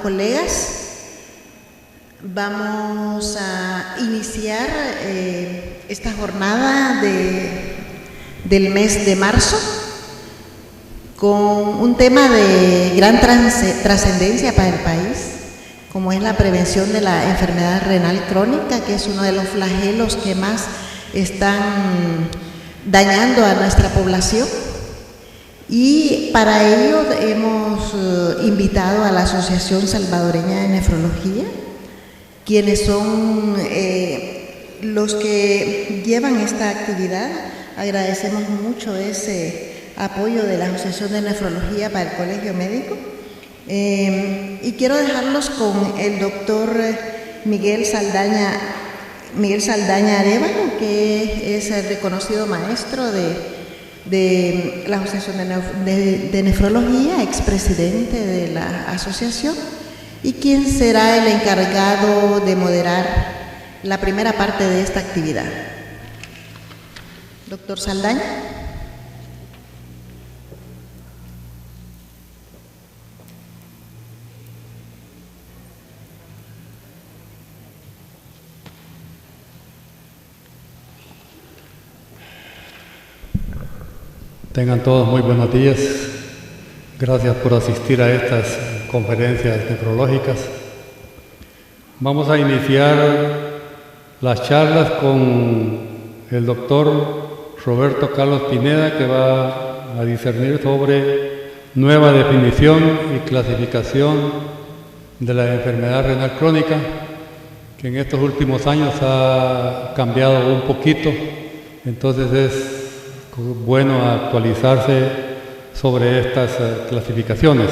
Colegas, vamos a iniciar esta jornada del mes de marzo con un tema de gran trascendencia para el país, como es la prevención de la enfermedad renal crónica, que es uno de los flagelos que más están dañando a nuestra población. Y para ello hemos invitado a la Asociación Salvadoreña de Nefrología, quienes son los que llevan esta actividad. Agradecemos mucho ese apoyo de la Asociación de Nefrología para el Colegio Médico. Y quiero dejarlos con el doctor Miguel Saldaña Arévalo, que es el reconocido maestro de la Asociación de Nefrología, expresidente de la asociación, y quien será el encargado de moderar la primera parte de esta actividad. Doctor Saldaña. Tengan todos muy buenos días. Gracias por asistir a estas conferencias nefrológicas. Vamos a iniciar las charlas con el doctor Roberto Carlos Pineda, que va a discernir sobre nueva definición y clasificación de la enfermedad renal crónica, que en estos últimos años ha cambiado un poquito, entonces es bueno actualizarse sobre estas clasificaciones.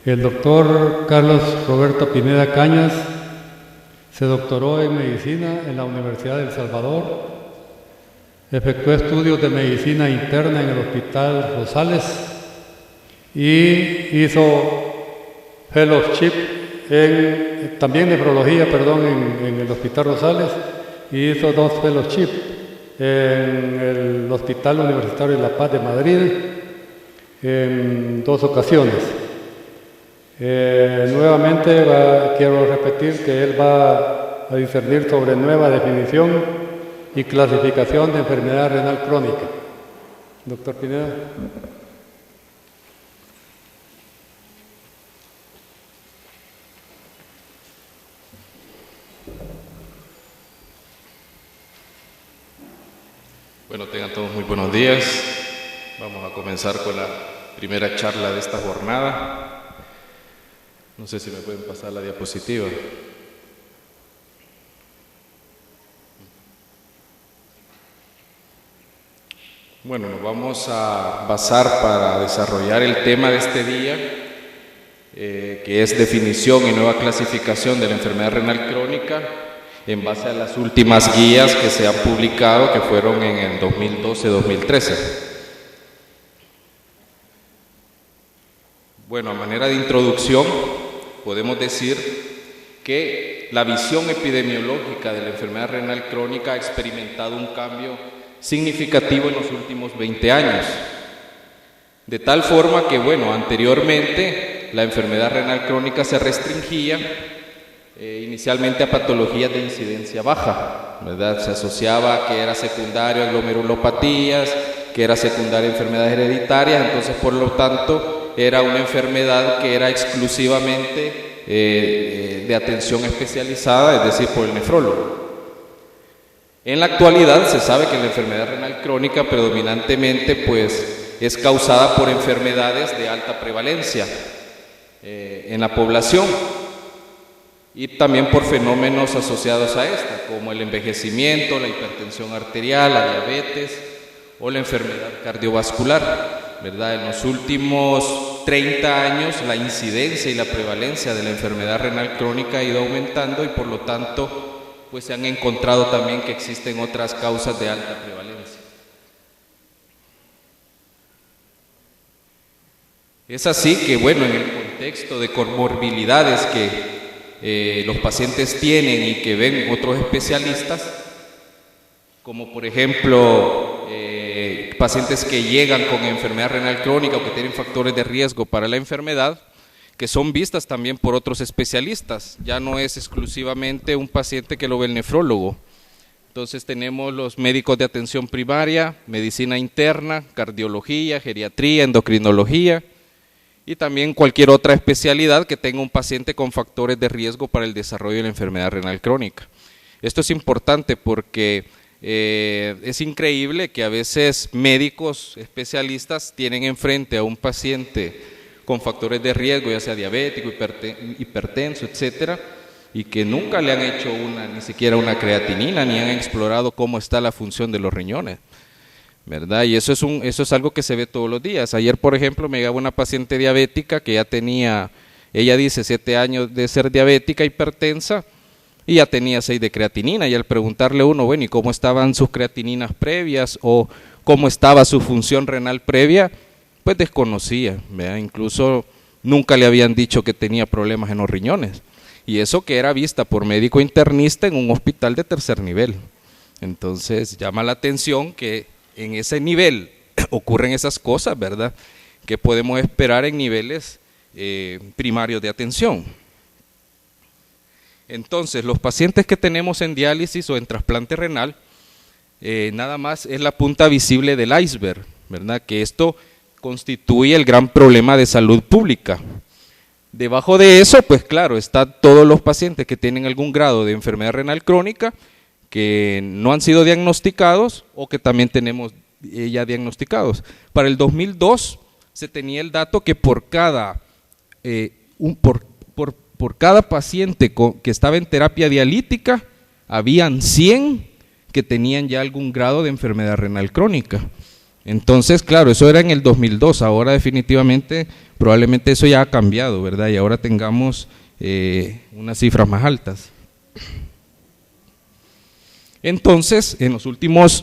El doctor Carlos Roberto Pineda Cañas se doctoró en medicina en la Universidad de El Salvador, efectuó estudios de medicina interna en el Hospital Rosales y hizo fellowship también nefrología, en el Hospital Rosales, y hizo 2 fellowships en el Hospital Universitario de La Paz de Madrid en 2 ocasiones. Nuevamente quiero repetir que él va a discernir sobre nueva definición y clasificación de enfermedad renal crónica. Doctor Pineda. Bueno, tengan todos muy buenos días. Vamos a comenzar con la primera charla de esta jornada. No sé si me pueden pasar la diapositiva. Bueno, nos vamos a basar para desarrollar el tema de este día, que es definición y nueva clasificación de la enfermedad renal crónica, en base a las últimas guías que se han publicado, que fueron en el 2012-2013. Bueno, a manera de introducción, podemos decir que la visión epidemiológica de la enfermedad renal crónica ha experimentado un cambio significativo en los últimos 20 años. De tal forma que, anteriormente la enfermedad renal crónica se restringía inicialmente a patologías de incidencia baja, ¿verdad? Se asociaba que era secundario a glomerulopatías, que era secundaria a enfermedades hereditarias, entonces por lo tanto era una enfermedad que era exclusivamente de atención especializada, es decir, por el nefrólogo. En la actualidad se sabe que la enfermedad renal crónica predominantemente es causada por enfermedades de alta prevalencia en la población, y también por fenómenos asociados a esta, como el envejecimiento, la hipertensión arterial, la diabetes o la enfermedad cardiovascular, ¿verdad? En los últimos 30 años la incidencia y la prevalencia de la enfermedad renal crónica ha ido aumentando y por lo tanto se han encontrado también que existen otras causas de alta prevalencia. Es así que, en el contexto de comorbilidades que los pacientes tienen y que ven otros especialistas, como por ejemplo pacientes que llegan con enfermedad renal crónica o que tienen factores de riesgo para la enfermedad, que son vistas también por otros especialistas, ya no es exclusivamente un paciente que lo ve el nefrólogo. Entonces tenemos los médicos de atención primaria, medicina interna, cardiología, geriatría, endocrinología y también cualquier otra especialidad que tenga un paciente con factores de riesgo para el desarrollo de la enfermedad renal crónica. Esto es importante porque es increíble que a veces médicos especialistas tienen enfrente a un paciente con factores de riesgo, ya sea diabético, hipertenso, etcétera, y que nunca le han hecho ni siquiera una creatinina, ni han explorado cómo está la función de los riñones, ¿verdad? Y eso es algo que se ve todos los días. Ayer, por ejemplo, me llegaba una paciente diabética que ya tenía, ella dice 7 años de ser diabética, hipertensa, y ya tenía 6 de creatinina, y al preguntarle uno, bueno, ¿y cómo estaban sus creatininas previas o cómo estaba su función renal previa? Pues desconocía, ¿verdad? Incluso nunca le habían dicho que tenía problemas en los riñones, y eso que era vista por médico internista en un hospital de 3er nivel. Entonces llama la atención que en ese nivel ocurren esas cosas, ¿verdad? Que podemos esperar en niveles primarios de atención. Entonces, los pacientes que tenemos en diálisis o en trasplante renal, nada más es la punta visible del iceberg, ¿verdad? Que esto constituye el gran problema de salud pública. Debajo de eso, pues claro, están todos los pacientes que tienen algún grado de enfermedad renal crónica, que no han sido diagnosticados o que también tenemos ya diagnosticados. Para el 2002 se tenía el dato que por cada paciente que estaba en terapia dialítica, habían 100 que tenían ya algún grado de enfermedad renal crónica. Entonces, claro, eso era en el 2002, ahora definitivamente, probablemente eso ya ha cambiado, ¿verdad? Y ahora tengamos unas cifras más altas. Entonces, en los últimos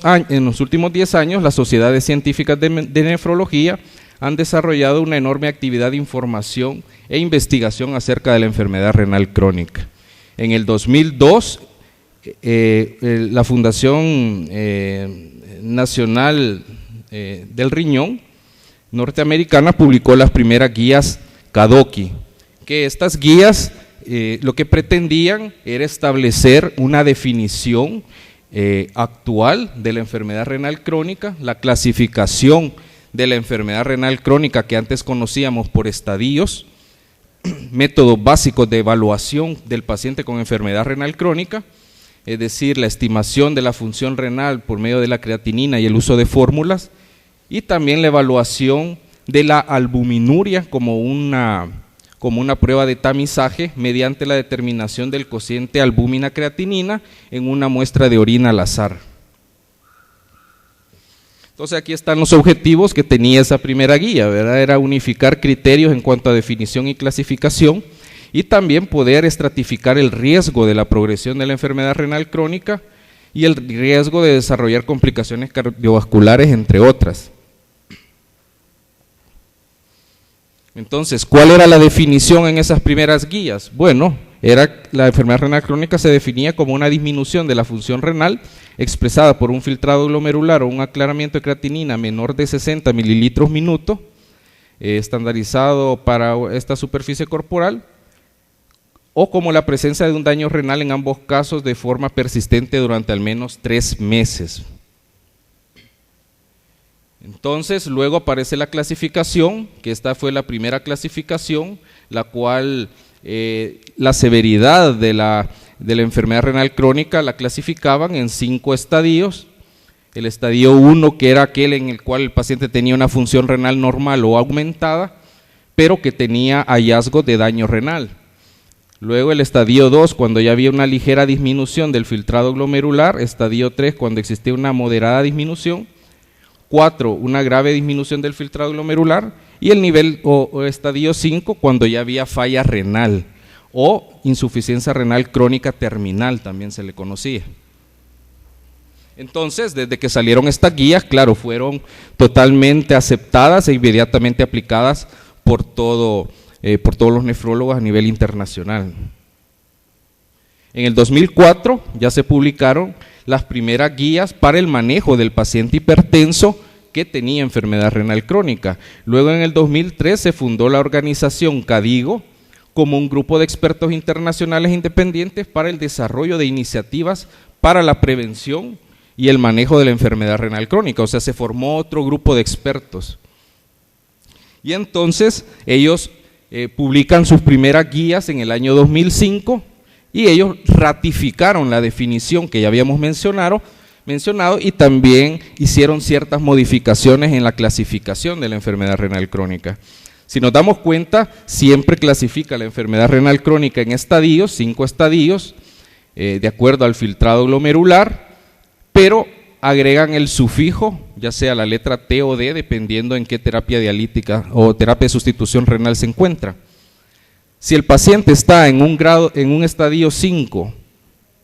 10 años, las sociedades científicas de nefrología han desarrollado una enorme actividad de información e investigación acerca de la enfermedad renal crónica. En el 2002, la Fundación Nacional del Riñón norteamericana publicó las primeras guías KDOQI, que estas guías lo que pretendían era establecer una definición actual de la enfermedad renal crónica, la clasificación de la enfermedad renal crónica que antes conocíamos por estadios, métodos básicos de evaluación del paciente con enfermedad renal crónica, es decir, la estimación de la función renal por medio de la creatinina y el uso de fórmulas, y también la evaluación de la albuminuria como una prueba de tamizaje mediante la determinación del cociente albúmina-creatinina en una muestra de orina al azar. Entonces aquí están los objetivos que tenía esa primera guía, ¿verdad? Era unificar criterios en cuanto a definición y clasificación y también poder estratificar el riesgo de la progresión de la enfermedad renal crónica y el riesgo de desarrollar complicaciones cardiovasculares, entre otras. Entonces, ¿cuál era la definición en esas primeras guías? Bueno, la enfermedad renal crónica se definía como una disminución de la función renal expresada por un filtrado glomerular o un aclaramiento de creatinina menor de 60 mililitros minuto, estandarizado para esta superficie corporal, o como la presencia de un daño renal en ambos casos de forma persistente durante al menos 3 meses. Entonces, luego aparece la clasificación, que esta fue la primera clasificación, la cual la severidad de la enfermedad renal crónica la clasificaban en 5 estadios. El estadio 1, que era aquel en el cual el paciente tenía una función renal normal o aumentada, pero que tenía hallazgo de daño renal. Luego el estadio 2, cuando ya había una ligera disminución del filtrado glomerular. Estadio 3, cuando existía una moderada disminución. 4, una grave disminución del filtrado glomerular, y el nivel o estadio 5, cuando ya había falla renal o insuficiencia renal crónica terminal, también se le conocía. Entonces, desde que salieron estas guías, claro, fueron totalmente aceptadas e inmediatamente aplicadas por todos los nefrólogos a nivel internacional. En el 2004 ya se publicaron las primeras guías para el manejo del paciente hipertenso que tenía enfermedad renal crónica. Luego en el 2003 se fundó la organización KDIGO, como un grupo de expertos internacionales independientes para el desarrollo de iniciativas para la prevención y el manejo de la enfermedad renal crónica. O sea, se formó otro grupo de expertos. Y entonces ellos publican sus primeras guías en el año 2005 y ellos ratificaron la definición que ya habíamos mencionado y también hicieron ciertas modificaciones en la clasificación de la enfermedad renal crónica. Si nos damos cuenta, siempre clasifica la enfermedad renal crónica en estadios, 5 estadios, de acuerdo al filtrado glomerular, pero agregan el sufijo, ya sea la letra T o D, dependiendo en qué terapia dialítica o terapia de sustitución renal se encuentra. Si el paciente está en un estadio 5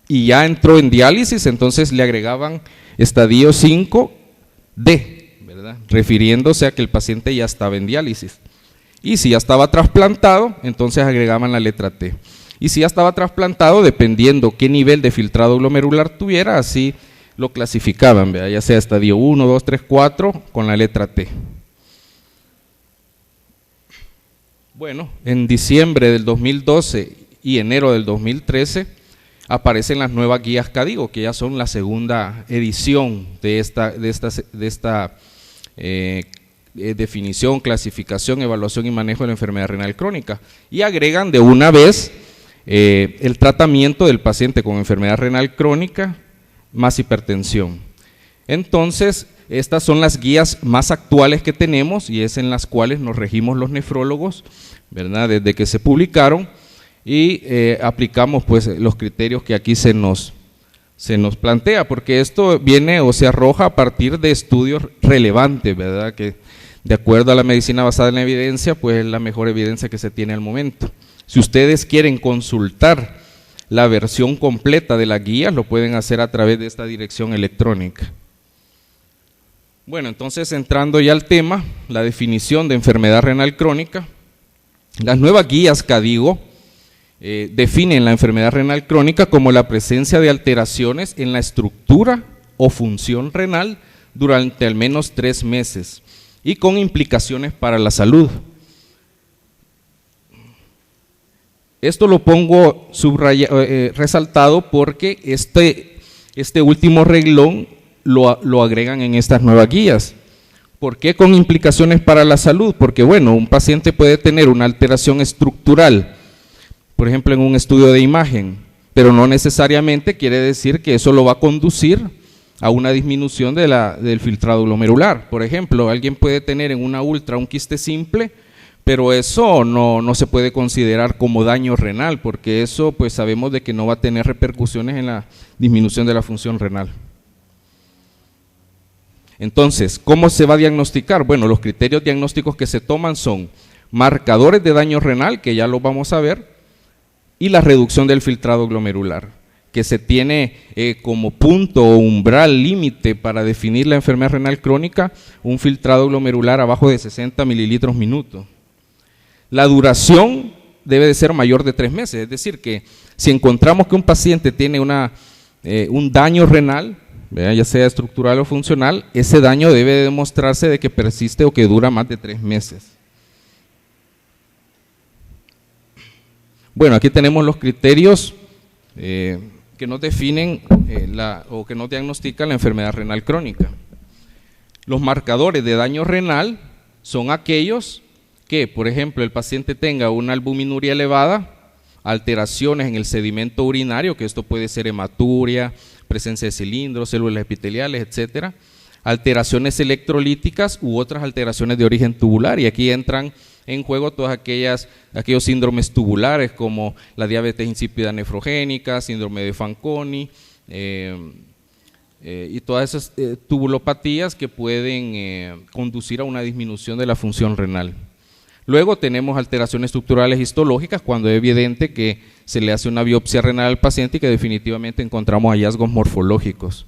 y ya entró en diálisis, entonces le agregaban estadio 5D, ¿verdad? Refiriéndose a que el paciente ya estaba en diálisis. Y si ya estaba trasplantado, entonces agregaban la letra T. Y si ya estaba trasplantado, dependiendo qué nivel de filtrado glomerular tuviera, así lo clasificaban, ¿verdad? Ya sea estadio 1, 2, 3, 4, con la letra T. Bueno, en diciembre del 2012 y enero del 2013 aparecen las nuevas guías KDIGO, que ya son la segunda edición de esta definición, clasificación, evaluación y manejo de la enfermedad renal crónica, y agregan de una vez el tratamiento del paciente con enfermedad renal crónica más hipertensión. Entonces, estas son las guías más actuales que tenemos y es en las cuales nos regimos los nefrólogos, ¿verdad? Desde que se publicaron y aplicamos pues los criterios que aquí se nos plantea, porque esto viene o se arroja a partir de estudios relevantes, ¿verdad? Que de acuerdo a la medicina basada en la evidencia, pues es la mejor evidencia que se tiene al momento. Si ustedes quieren consultar la versión completa de las guías, lo pueden hacer a través de esta dirección electrónica. Bueno, entonces entrando ya al tema, la definición de enfermedad renal crónica, las nuevas guías KDIGO definen la enfermedad renal crónica como la presencia de alteraciones en la estructura o función renal durante al menos 3 meses y con implicaciones para la salud. Esto lo pongo resaltado porque este último reglón lo agregan en estas nuevas guías. ¿Por qué con implicaciones para la salud? Porque bueno, un paciente puede tener una alteración estructural, por ejemplo en un estudio de imagen, pero no necesariamente quiere decir que eso lo va a conducir a una disminución del filtrado glomerular. Por ejemplo, alguien puede tener en una ultra un quiste simple, pero eso no se puede considerar como daño renal, porque eso pues sabemos de que no va a tener repercusiones en la disminución de la función renal. Entonces, ¿cómo se va a diagnosticar? Bueno, los criterios diagnósticos que se toman son marcadores de daño renal, que ya los vamos a ver, y la reducción del filtrado glomerular, que se tiene como punto o umbral límite para definir la enfermedad renal crónica, un filtrado glomerular abajo de 60 mililitros minuto. La duración debe de ser mayor de 3 meses, es decir, que si encontramos que un paciente tiene un daño renal, ya sea estructural o funcional, ese daño debe de demostrarse de que persiste o que dura más de 3 meses. Bueno, aquí tenemos los criterios que nos definen o que nos diagnostican la enfermedad renal crónica. Los marcadores de daño renal son aquellos que, por ejemplo, el paciente tenga una albuminuria elevada, alteraciones en el sedimento urinario, que esto puede ser hematuria, presencia de cilindros, células epiteliales, etcétera, alteraciones electrolíticas u otras alteraciones de origen tubular, y aquí entran en juego todos aquellos síndromes tubulares como la diabetes insípida nefrogénica, síndrome de Fanconi y todas esas tubulopatías que pueden conducir a una disminución de la función renal. Luego tenemos alteraciones estructurales histológicas, cuando es evidente que se le hace una biopsia renal al paciente y que definitivamente encontramos hallazgos morfológicos.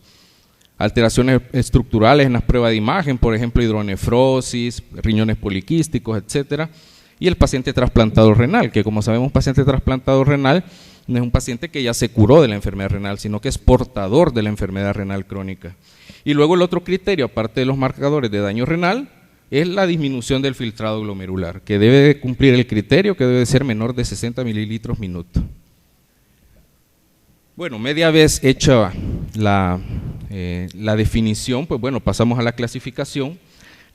Alteraciones estructurales en las pruebas de imagen, por ejemplo hidronefrosis, riñones poliquísticos, etcétera. Y el paciente trasplantado renal, que como sabemos, un paciente trasplantado renal no es un paciente que ya se curó de la enfermedad renal, sino que es portador de la enfermedad renal crónica. Y luego el otro criterio, aparte de los marcadores de daño renal, es la disminución del filtrado glomerular, que debe de cumplir el criterio que debe de ser menor de 60 mililitros minuto. Bueno, media vez hecha la definición, pues bueno, pasamos a la clasificación.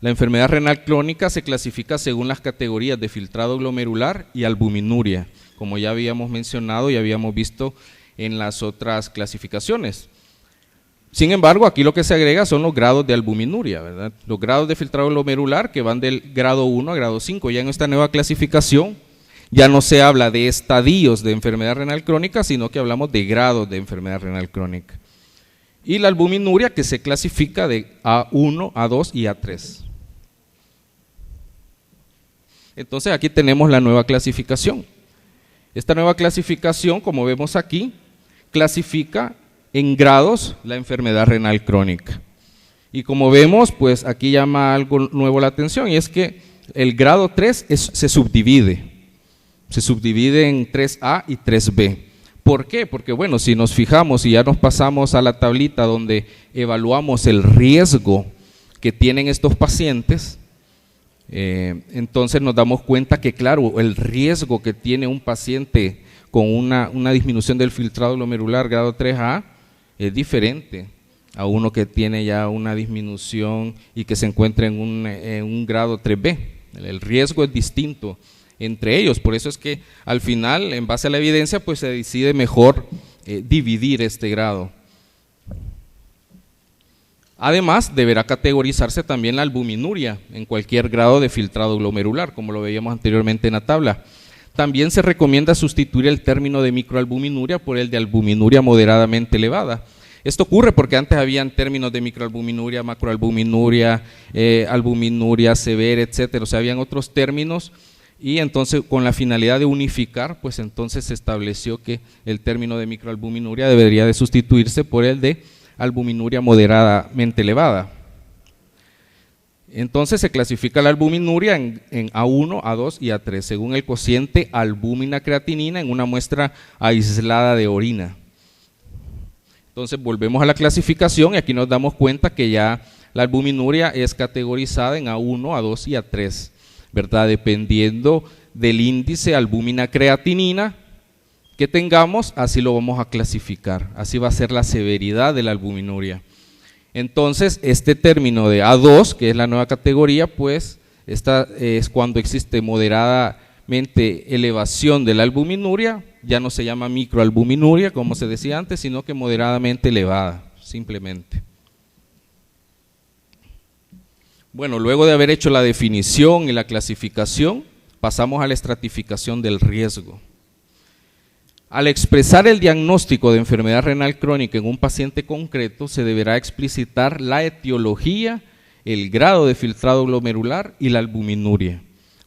La enfermedad renal crónica se clasifica según las categorías de filtrado glomerular y albuminuria, como ya habíamos mencionado y habíamos visto en las otras clasificaciones. Sin embargo, aquí lo que se agrega son los grados de albuminuria, ¿verdad? Los grados de filtrado glomerular que van del grado 1 a grado 5. Ya en esta nueva clasificación ya no se habla de estadios de enfermedad renal crónica, sino que hablamos de grados de enfermedad renal crónica. Y la albuminuria que se clasifica de A1, A2 y A3. Entonces aquí tenemos la nueva clasificación. Esta nueva clasificación, como vemos aquí, clasifica en grados la enfermedad renal crónica. Y como vemos, pues aquí llama algo nuevo la atención, y es que el grado 3 se subdivide en 3A y 3B. ¿Por qué? Porque bueno, si nos fijamos y ya nos pasamos a la tablita donde evaluamos el riesgo que tienen estos pacientes, entonces nos damos cuenta que claro, el riesgo que tiene un paciente con una disminución del filtrado glomerular grado 3A es diferente a uno que tiene ya una disminución y que se encuentra en un grado 3B. El riesgo es distinto entre ellos, por eso es que al final, en base a la evidencia, pues se decide mejor dividir este grado. Además, deberá categorizarse también la albuminuria en cualquier grado de filtrado glomerular, como lo veíamos anteriormente en la tabla. También se recomienda sustituir el término de microalbuminuria por el de albuminuria moderadamente elevada. Esto ocurre porque antes habían términos de microalbuminuria, macroalbuminuria, albuminuria severa, etcétera. O sea, habían otros términos y entonces con la finalidad de unificar, pues entonces se estableció que el término de microalbuminuria debería de sustituirse por el de albuminuria moderadamente elevada. Entonces se clasifica la albuminuria en A1, A2 y A3, según el cociente albúmina-creatinina en una muestra aislada de orina. Entonces volvemos a la clasificación y aquí nos damos cuenta que ya la albuminuria es categorizada en A1, A2 y A3, ¿verdad? Dependiendo del índice albúmina-creatinina que tengamos, así lo vamos a clasificar, así va a ser la severidad de la albuminuria. Entonces, este término de A2, que es la nueva categoría, pues esta es cuando existe moderadamente elevación de la albuminuria, ya no se llama microalbuminuria como se decía antes, sino que moderadamente elevada, simplemente. Bueno, luego de haber hecho la definición y la clasificación, pasamos a la estratificación del riesgo. Al expresar el diagnóstico de enfermedad renal crónica en un paciente concreto, se deberá explicitar la etiología, el grado de filtrado glomerular y la albuminuria.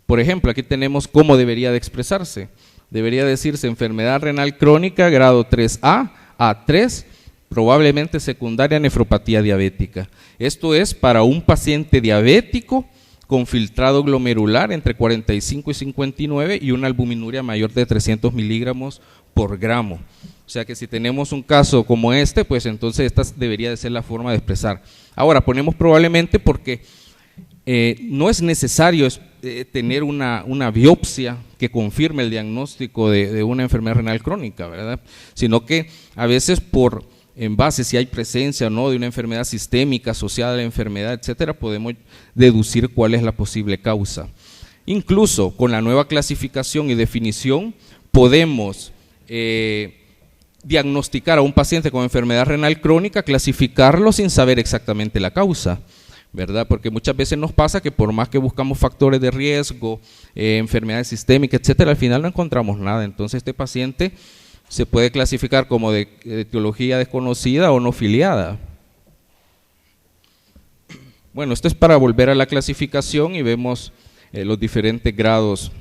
Por ejemplo, aquí tenemos cómo debería de expresarse. Debería decirse enfermedad renal crónica grado 3A, A3, probablemente secundaria nefropatía diabética. Esto es para un paciente diabético con filtrado glomerular entre 45 y 59 y una albuminuria mayor de 300 miligramos por gramo. O sea que si tenemos un caso como este, pues entonces esta debería de ser la forma de expresar. Ahora ponemos probablemente porque no es necesario tener una biopsia que confirme el diagnóstico de una enfermedad renal crónica, ¿verdad? Sino que a veces en base si hay presencia o no de una enfermedad sistémica asociada a la enfermedad, etcétera, podemos deducir cuál es la posible causa. Incluso con la nueva clasificación y definición podemos diagnosticar a un paciente con enfermedad renal crónica, clasificarlo sin saber exactamente la causa, ¿verdad? Porque muchas veces nos pasa que por más que buscamos factores de riesgo, enfermedades sistémicas, etcétera, al final no encontramos nada. Entonces este paciente se puede clasificar como de etiología desconocida o no filiada. Bueno, esto es para volver a la clasificación y vemos los diferentes grados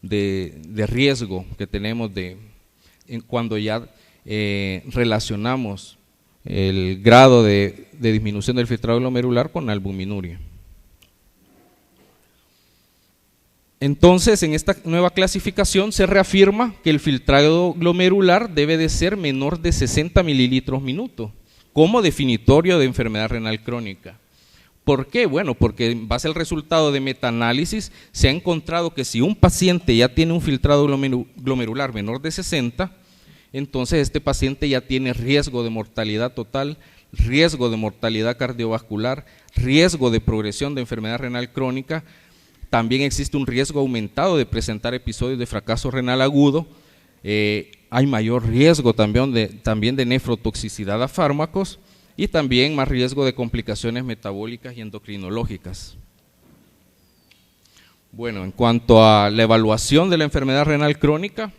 de riesgo que tenemos cuando ya relacionamos el grado de disminución del filtrado glomerular con la albuminuria. Entonces, en esta nueva clasificación se reafirma que el filtrado glomerular debe de ser menor de 60 mililitros minuto como definitorio de enfermedad renal crónica. ¿Por qué? Bueno, porque en base al resultado de metaanálisis se ha encontrado que si un paciente ya tiene un filtrado glomerular menor de 60, entonces este paciente ya tiene riesgo de mortalidad total, riesgo de mortalidad cardiovascular, riesgo de progresión de enfermedad renal crónica. También existe un riesgo aumentado de presentar episodios de fracaso renal agudo. Hay mayor riesgo también de nefrotoxicidad a fármacos y también más riesgo de complicaciones metabólicas y endocrinológicas. Bueno, en cuanto a la evaluación de la enfermedad renal crónica,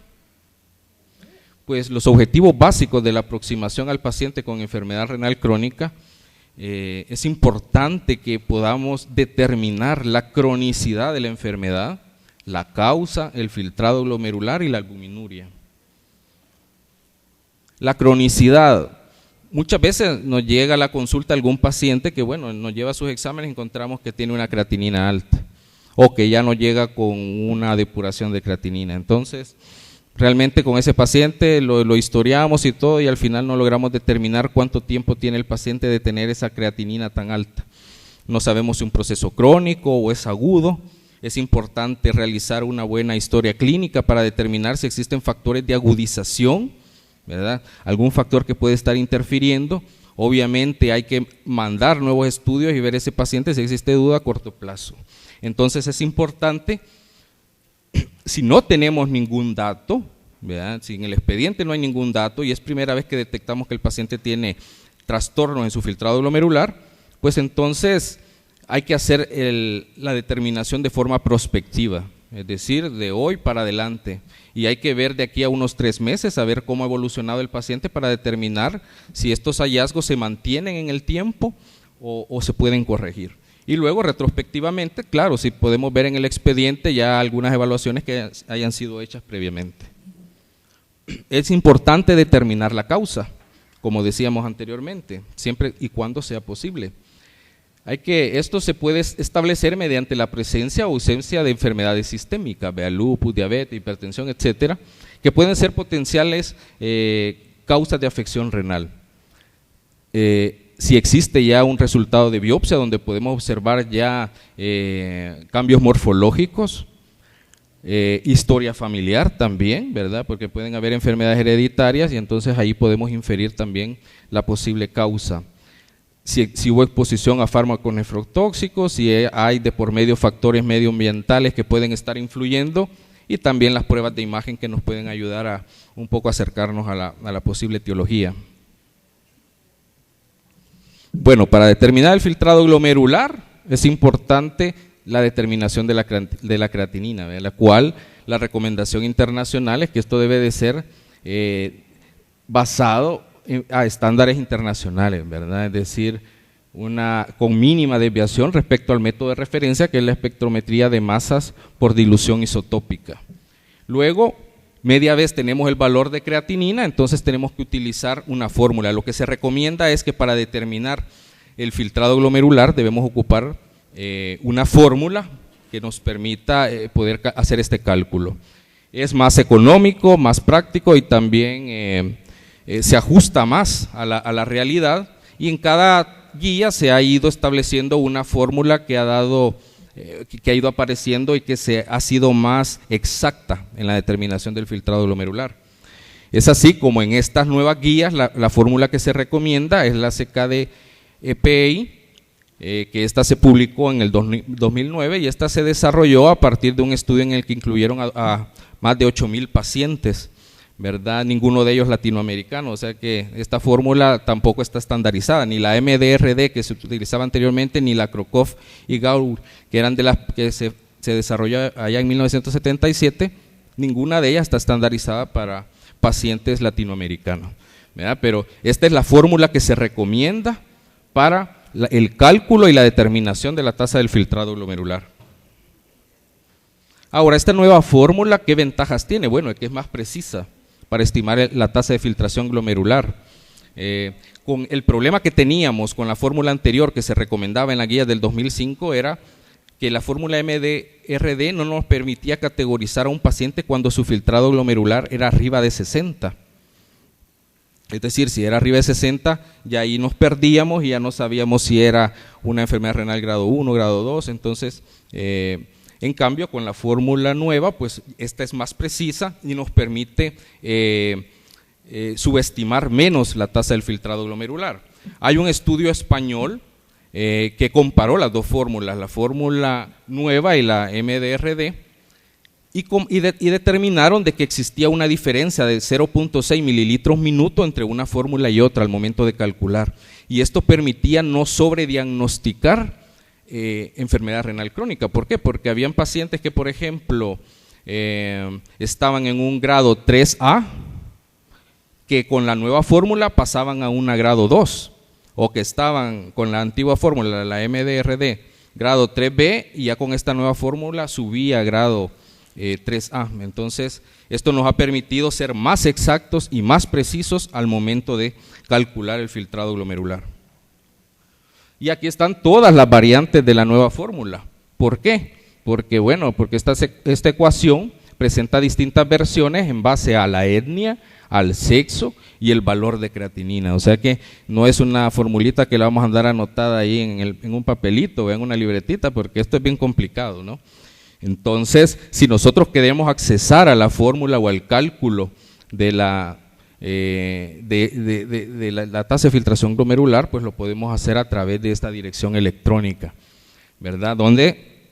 pues los objetivos básicos de la aproximación al paciente con enfermedad renal crónica, es importante que podamos determinar la cronicidad de la enfermedad, la causa, el filtrado glomerular y la albuminuria. La cronicidad. Muchas veces nos llega a la consulta algún paciente que, bueno, nos lleva a sus exámenes y encontramos que tiene una creatinina alta o que ya no llega con una depuración de creatinina. Entonces, realmente con ese paciente lo historiamos y todo y al final no logramos determinar cuánto tiempo tiene el paciente de tener esa creatinina tan alta. No sabemos si es un proceso crónico o es agudo. Es importante realizar una buena historia clínica para determinar si existen factores de agudización, ¿verdad? Algún factor que puede estar interfiriendo. Obviamente hay que mandar nuevos estudios y ver ese paciente si existe duda a corto plazo. Entonces es importante, si no tenemos ningún dato, ¿verdad? Si en el expediente no hay ningún dato y es primera vez que detectamos que el paciente tiene trastornos en su filtrado glomerular, pues entonces hay que hacer la determinación de forma prospectiva, es decir, de hoy para adelante, y hay que ver de aquí a unos 3 meses, a ver cómo ha evolucionado el paciente para determinar si estos hallazgos se mantienen en el tiempo o se pueden corregir. Y luego retrospectivamente, claro, si podemos ver en el expediente ya algunas evaluaciones que hayan sido hechas previamente. Es importante determinar la causa, como decíamos anteriormente, siempre y cuando sea posible. Esto se puede establecer mediante la presencia o ausencia de enfermedades sistémicas, lupus, diabetes, hipertensión, etcétera, que pueden ser potenciales causas de afección renal. Si existe ya un resultado de biopsia donde podemos observar ya cambios morfológicos, historia familiar también, ¿verdad? Porque pueden haber enfermedades hereditarias y entonces ahí podemos inferir también la posible causa. Si hubo exposición a fármacos nefrotóxicos, si hay de por medio factores medioambientales que pueden estar influyendo y también las pruebas de imagen que nos pueden ayudar a un poco acercarnos a la posible etiología. Bueno, para determinar el filtrado glomerular es importante la determinación de la creatinina, de la cual la recomendación internacional es que esto debe de ser basado a estándares internacionales, ¿verdad? Es decir, con mínima desviación respecto al método de referencia, que es la espectrometría de masas por dilución isotópica. Luego, media vez tenemos el valor de creatinina, entonces tenemos que utilizar una fórmula. Lo que se recomienda es que para determinar el filtrado glomerular debemos ocupar una fórmula que nos permita poder hacer este cálculo. Es más económico, más práctico y también se ajusta más a la realidad, y en cada guía se ha ido estableciendo una fórmula que ha ido apareciendo y que ha sido más exacta en la determinación del filtrado glomerular. Es así como en estas nuevas guías la fórmula que se recomienda es la CKD-EPI, que esta se publicó en el 2009 y esta se desarrolló a partir de un estudio en el que incluyeron a más de 8,000 pacientes, ¿verdad? Ninguno de ellos latinoamericano, o sea que esta fórmula tampoco está estandarizada, ni la MDRD que se utilizaba anteriormente, ni la Crocov y Gaur, que eran de las que se desarrolló allá en 1977, ninguna de ellas está estandarizada para pacientes latinoamericanos, ¿verdad? Pero esta es la fórmula que se recomienda para el cálculo y la determinación de la tasa del filtrado glomerular. Ahora, esta nueva fórmula, ¿qué ventajas tiene? Bueno, es que es más precisa para estimar la tasa de filtración glomerular. Con el problema que teníamos con la fórmula anterior que se recomendaba en la guía del 2005 era que la fórmula MDRD no nos permitía categorizar a un paciente cuando su filtrado glomerular era arriba de 60. Es decir, si era arriba de 60, ya ahí nos perdíamos y ya no sabíamos si era una enfermedad renal grado 1, grado 2. Entonces, en cambio, con la fórmula nueva, pues esta es más precisa y nos permite subestimar menos la tasa del filtrado glomerular. Hay un estudio español que comparó las dos fórmulas, la fórmula nueva y la MDRD, y determinaron de que existía una diferencia de 0.6 mililitros minuto entre una fórmula y otra al momento de calcular, y esto permitía no sobrediagnosticar enfermedad renal crónica. ¿Por qué? Porque habían pacientes que, por ejemplo, estaban en un grado 3A, que con la nueva fórmula pasaban a una grado 2, o que estaban con la antigua fórmula, la MDRD, grado 3B, y ya con esta nueva fórmula subía a grado 3A. Entonces, esto nos ha permitido ser más exactos y más precisos al momento de calcular el filtrado glomerular. Y aquí están todas las variantes de la nueva fórmula. ¿Por qué? Porque esta ecuación presenta distintas versiones en base a la etnia, al sexo y el valor de creatinina. O sea que no es una formulita que la vamos a andar anotada ahí en un papelito o en una libretita, porque esto es bien complicado, ¿no? Entonces, si nosotros queremos accesar a la fórmula o al cálculo de la tasa de filtración glomerular, pues lo podemos hacer a través de esta dirección electrónica, ¿verdad? Donde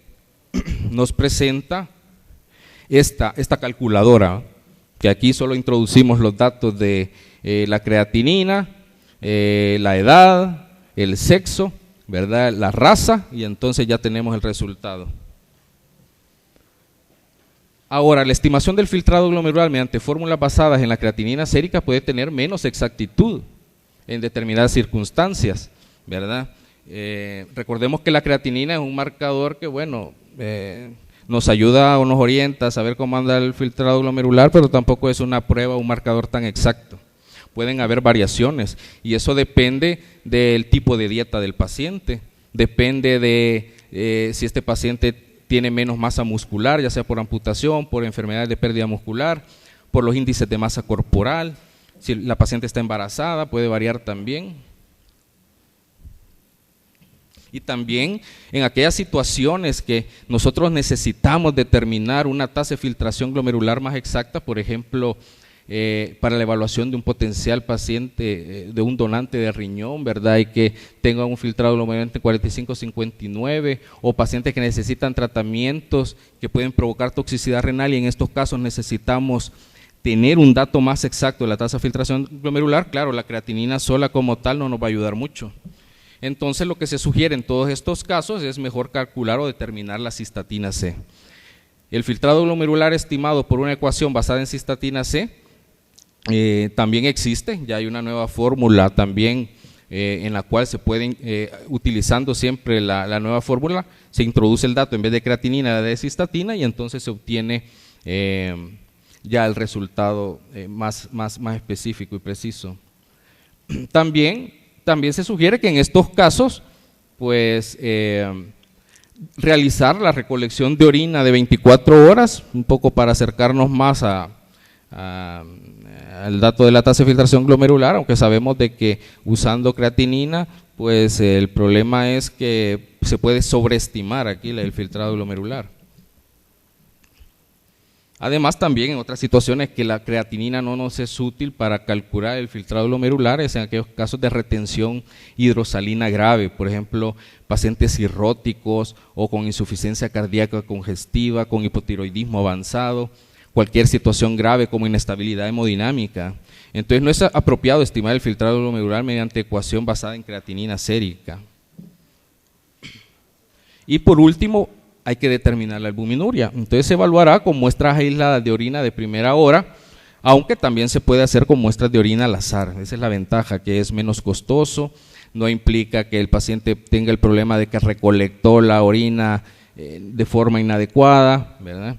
nos presenta esta calculadora, que aquí solo introducimos los datos de la creatinina, la edad, el sexo, ¿verdad?, la raza, y entonces ya tenemos el resultado. Ahora, la estimación del filtrado glomerular mediante fórmulas basadas en la creatinina sérica puede tener menos exactitud en determinadas circunstancias, ¿verdad? Recordemos que la creatinina es un marcador que, nos ayuda o nos orienta a saber cómo anda el filtrado glomerular, pero tampoco es una prueba o un marcador tan exacto. Pueden haber variaciones y eso depende del tipo de dieta del paciente, depende de si este paciente tiene menos masa muscular, ya sea por amputación, por enfermedades de pérdida muscular, por los índices de masa corporal, si la paciente está embarazada, puede variar también. Y también en aquellas situaciones que nosotros necesitamos determinar una tasa de filtración glomerular más exacta, por ejemplo, para la evaluación de un potencial paciente, de un donante de riñón, ¿verdad?, y que tenga un filtrado glomerular entre 45-59, o pacientes que necesitan tratamientos que pueden provocar toxicidad renal, y en estos casos necesitamos tener un dato más exacto de la tasa de filtración glomerular. Claro, la creatinina sola como tal no nos va a ayudar mucho. Entonces, lo que se sugiere en todos estos casos es mejor calcular o determinar la cistatina C. El filtrado glomerular estimado por una ecuación basada en cistatina C también existe, ya hay una nueva fórmula también en la cual se pueden, utilizando siempre la nueva fórmula, se introduce el dato en vez de creatinina de cistatina, y entonces se obtiene ya el resultado más específico y preciso. También se sugiere que en estos casos, pues, realizar la recolección de orina de 24 horas, un poco para acercarnos más al dato de la tasa de filtración glomerular, aunque sabemos de que usando creatinina, pues el problema es que se puede sobreestimar aquí el filtrado glomerular. Además, también en otras situaciones que la creatinina no nos es útil para calcular el filtrado glomerular es en aquellos casos de retención hidrosalina grave, por ejemplo, pacientes cirróticos o con insuficiencia cardíaca congestiva, con hipotiroidismo avanzado, cualquier situación grave como inestabilidad hemodinámica. Entonces, no es apropiado estimar el filtrado glomerular mediante ecuación basada en creatinina sérica. Y por último, hay que determinar la albuminuria. Entonces se evaluará con muestras aisladas de orina de primera hora, aunque también se puede hacer con muestras de orina al azar. Esa es la ventaja, que es menos costoso, no implica que el paciente tenga el problema de que recolectó la orina de forma inadecuada, ¿verdad?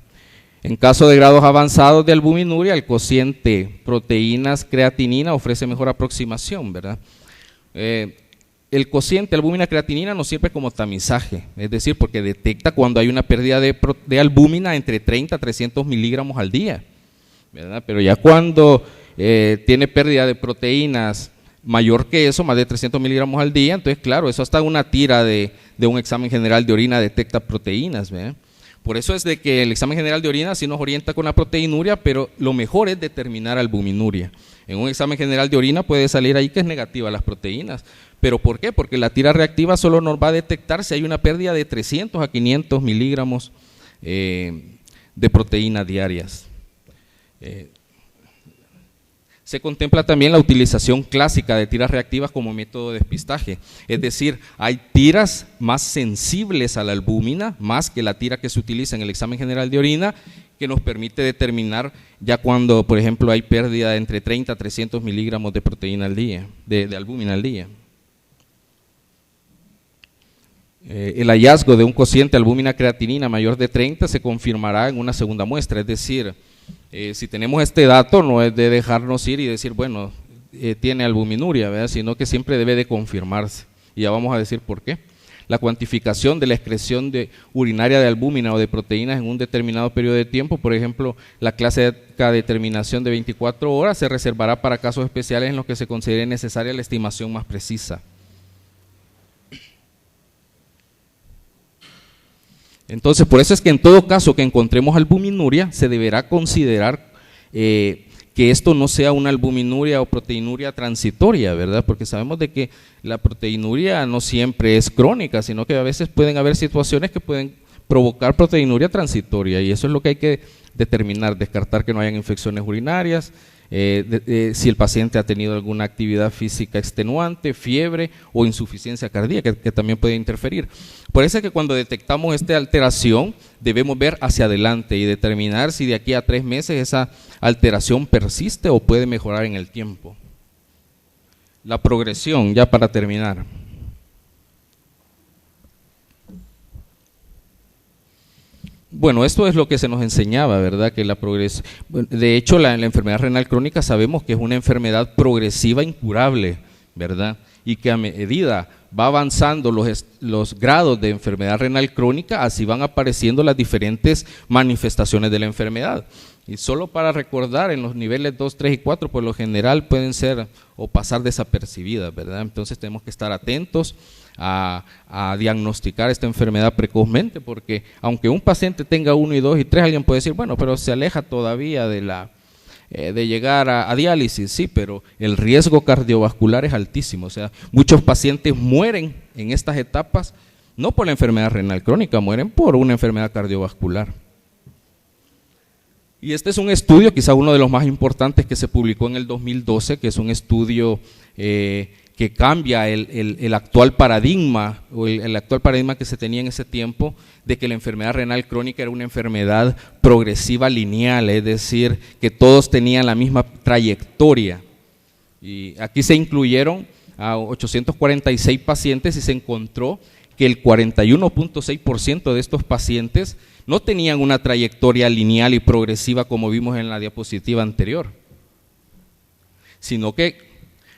En caso de grados avanzados de albuminuria, el cociente proteínas creatinina ofrece mejor aproximación, ¿verdad? El cociente albúmina creatinina nos sirve como tamizaje, es decir, porque detecta cuando hay una pérdida de albúmina entre 30 a 300 miligramos al día, ¿verdad? Pero ya cuando tiene pérdida de proteínas mayor que eso, más de 300 miligramos al día, entonces claro, eso hasta una tira de un examen general de orina detecta proteínas, ¿verdad? Por eso es de que el examen general de orina sí nos orienta con la proteinuria, pero lo mejor es determinar albuminuria. En un examen general de orina puede salir ahí que es negativa las proteínas. ¿Pero por qué? Porque la tira reactiva solo nos va a detectar si hay una pérdida de 300 a 500 miligramos de proteínas diarias. Se contempla también la utilización clásica de tiras reactivas como método de despistaje, es decir, hay tiras más sensibles a la albúmina, más que la tira que se utiliza en el examen general de orina, que nos permite determinar ya cuando, por ejemplo, hay pérdida de entre 30 a 300 miligramos de proteína al día, de albúmina al día. El hallazgo de un cociente albúmina-creatinina mayor de 30 se confirmará en una segunda muestra, es decir, si tenemos este dato no es de dejarnos ir y decir, bueno, tiene albuminuria, ¿verdad? Sino que siempre debe de confirmarse, y ya vamos a decir por qué. La cuantificación de la excreción urinaria de albúmina o de proteínas en un determinado periodo de tiempo, por ejemplo, la clásica determinación de 24 horas se reservará para casos especiales en los que se considere necesaria la estimación más precisa. Entonces, por eso es que en todo caso que encontremos albuminuria, se deberá considerar que esto no sea una albuminuria o proteinuria transitoria, ¿verdad? Porque sabemos de que la proteinuria no siempre es crónica, sino que a veces pueden haber situaciones que pueden provocar proteinuria transitoria, y eso es lo que hay que determinar, descartar que no hayan infecciones urinarias, si el paciente ha tenido alguna actividad física extenuante, fiebre o insuficiencia cardíaca, que también puede interferir. Por eso es que cuando detectamos esta alteración debemos ver hacia adelante y determinar si de aquí a 3 meses esa alteración persiste o puede mejorar en el tiempo. La progresión, ya para terminar. Bueno, esto es lo que se nos enseñaba, ¿verdad? Que la progresión, de hecho, la enfermedad renal crónica sabemos que es una enfermedad progresiva incurable, ¿verdad? Y que a medida va avanzando los grados de enfermedad renal crónica, así van apareciendo las diferentes manifestaciones de la enfermedad. Y solo para recordar, en los niveles 2, 3 y 4, por lo general pueden ser o pasar desapercibidas, ¿verdad? Entonces tenemos que estar atentos a diagnosticar esta enfermedad precozmente, porque aunque un paciente tenga 1 y 2 y 3, alguien puede decir, bueno, pero se aleja todavía de llegar a diálisis, sí, pero el riesgo cardiovascular es altísimo. O sea, muchos pacientes mueren en estas etapas, no por la enfermedad renal crónica, mueren por una enfermedad cardiovascular. Y este es un estudio, quizá uno de los más importantes, que se publicó en el 2012, que es un estudio que cambia el actual paradigma, o el actual paradigma que se tenía en ese tiempo, de que la enfermedad renal crónica era una enfermedad progresiva lineal, es decir, que todos tenían la misma trayectoria. Y aquí se incluyeron a 846 pacientes y se encontró que el 41.6% de estos pacientes no tenían una trayectoria lineal y progresiva como vimos en la diapositiva anterior, sino que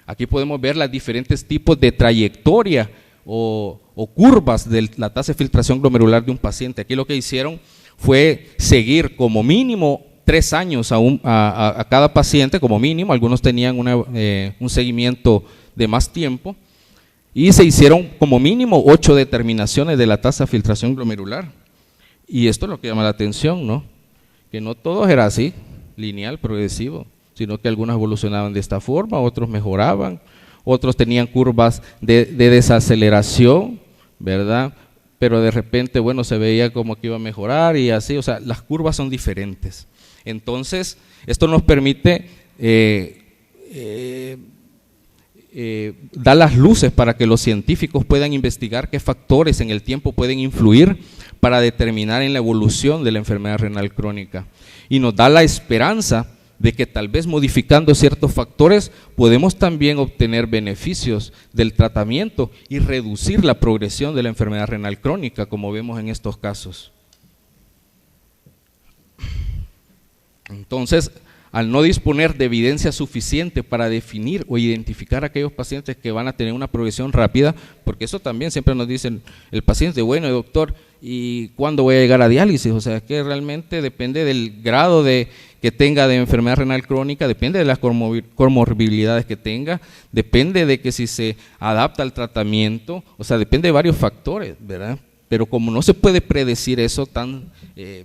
aquí podemos ver los diferentes tipos de trayectoria o curvas de la tasa de filtración glomerular de un paciente. Aquí lo que hicieron fue seguir como mínimo 3 años a cada paciente, como mínimo, algunos tenían un seguimiento de más tiempo, y se hicieron como mínimo 8 determinaciones de la tasa de filtración glomerular. Y esto es lo que llama la atención, ¿no? Que no todo era así, lineal, progresivo, sino que algunos evolucionaban de esta forma, otros mejoraban, otros tenían curvas de desaceleración, ¿verdad? Pero de repente, bueno, se veía como que iba a mejorar y así, o sea, las curvas son diferentes. Entonces, esto nos permite dar las luces para que los científicos puedan investigar qué factores en el tiempo pueden influir para determinar en la evolución de la enfermedad renal crónica. Y nos da la esperanza de que tal vez modificando ciertos factores podemos también obtener beneficios del tratamiento y reducir la progresión de la enfermedad renal crónica, como vemos en estos casos. Entonces, al no disponer de evidencia suficiente para definir o identificar a aquellos pacientes que van a tener una progresión rápida, porque eso también siempre nos dicen el paciente, bueno, doctor, ¿y cuándo voy a llegar a diálisis? O sea, que realmente depende del grado que que tenga de enfermedad renal crónica, depende de las comorbilidades que tenga, depende de que si se adapta al tratamiento, o sea, depende de varios factores, ¿verdad? Pero como no se puede predecir eso tan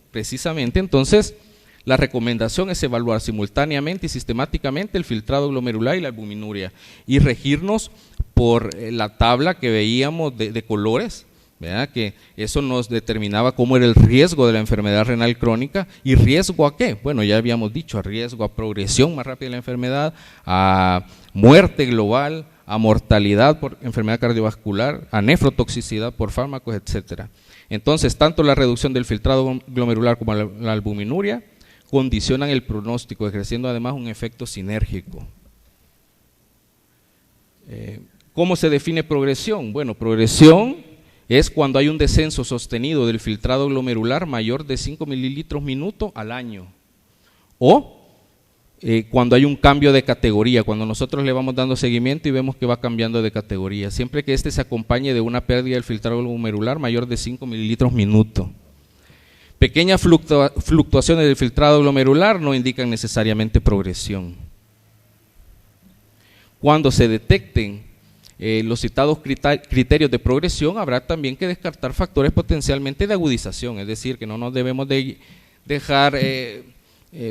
precisamente, entonces la recomendación es evaluar simultáneamente y sistemáticamente el filtrado glomerular y la albuminuria y regirnos por la tabla que veíamos de colores, ¿verdad? Que eso nos determinaba cómo era el riesgo de la enfermedad renal crónica. ¿Y riesgo a qué? Bueno, ya habíamos dicho, a riesgo a progresión más rápida de la enfermedad, a muerte global, a mortalidad por enfermedad cardiovascular, a nefrotoxicidad por fármacos, etcétera. Entonces, tanto la reducción del filtrado glomerular como la albuminuria condicionan el pronóstico, ejerciendo además un efecto sinérgico. ¿Cómo se define progresión? Bueno, progresión es cuando hay un descenso sostenido del filtrado glomerular mayor de 5 mililitros minuto al año, o cuando hay un cambio de categoría, cuando nosotros le vamos dando seguimiento y vemos que va cambiando de categoría, siempre que este se acompañe de una pérdida del filtrado glomerular mayor de 5 mililitros minuto. Pequeñas fluctuaciones del filtrado glomerular no indican necesariamente progresión. Cuando se detecten los citados criterios de progresión, habrá también que descartar factores potencialmente de agudización, es decir, que no nos debemos de dejar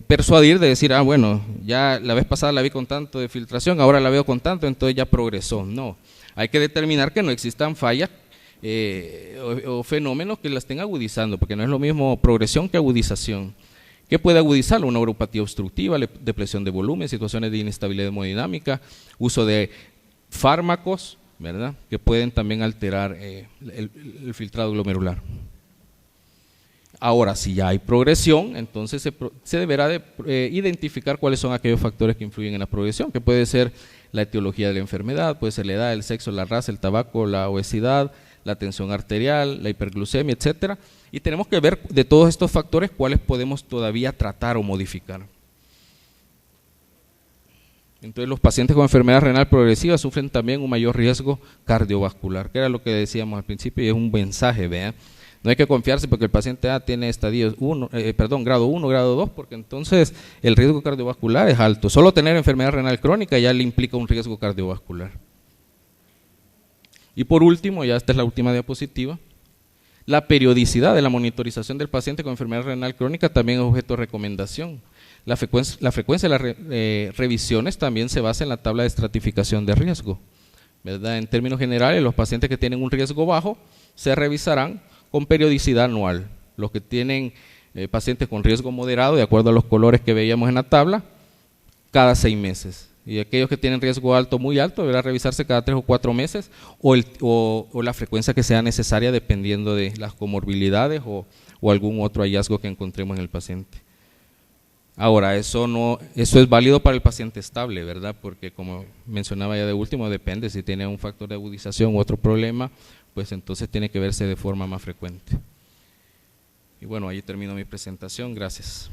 persuadir de decir, bueno, ya la vez pasada la vi con tanto de filtración, ahora la veo con tanto, entonces ya progresó. No, hay que determinar que no existan fallas o fenómenos que la estén agudizando, porque no es lo mismo progresión que agudización. ¿Qué puede agudizarlo? Una neuropatía obstructiva, depresión de volumen, situaciones de inestabilidad hemodinámica, uso de fármacos, ¿verdad?, que pueden también alterar el filtrado glomerular. Ahora, si ya hay progresión, entonces se deberá de identificar cuáles son aquellos factores que influyen en la progresión, que puede ser la etiología de la enfermedad, puede ser la edad, el sexo, la raza, el tabaco, la obesidad, la tensión arterial, la hiperglucemia, etcétera. Y tenemos que ver de todos estos factores cuáles podemos todavía tratar o modificar. Entonces los pacientes con enfermedad renal progresiva sufren también un mayor riesgo cardiovascular, que era lo que decíamos al principio y es un mensaje, vean. No hay que confiarse porque el paciente tiene grado 1, grado 2, porque entonces el riesgo cardiovascular es alto. Solo tener enfermedad renal crónica ya le implica un riesgo cardiovascular. Y por último, ya esta es la última diapositiva, la periodicidad de la monitorización del paciente con enfermedad renal crónica también es objeto de recomendación. La frecuencia de las revisiones también se basa en la tabla de estratificación de riesgo, ¿verdad? En términos generales, los pacientes que tienen un riesgo bajo se revisarán con periodicidad anual. Los que tienen pacientes con riesgo moderado, de acuerdo a los colores que veíamos en la tabla, cada 6 meses. Y aquellos que tienen riesgo alto, muy alto, deberá revisarse cada 3 o 4 meses o la frecuencia que sea necesaria dependiendo de las comorbilidades o algún otro hallazgo que encontremos en el paciente. Ahora, eso es válido para el paciente estable, ¿verdad? Porque como mencionaba ya de último, depende si tiene un factor de agudización u otro problema, pues entonces tiene que verse de forma más frecuente. Y bueno, ahí termino mi presentación. Gracias.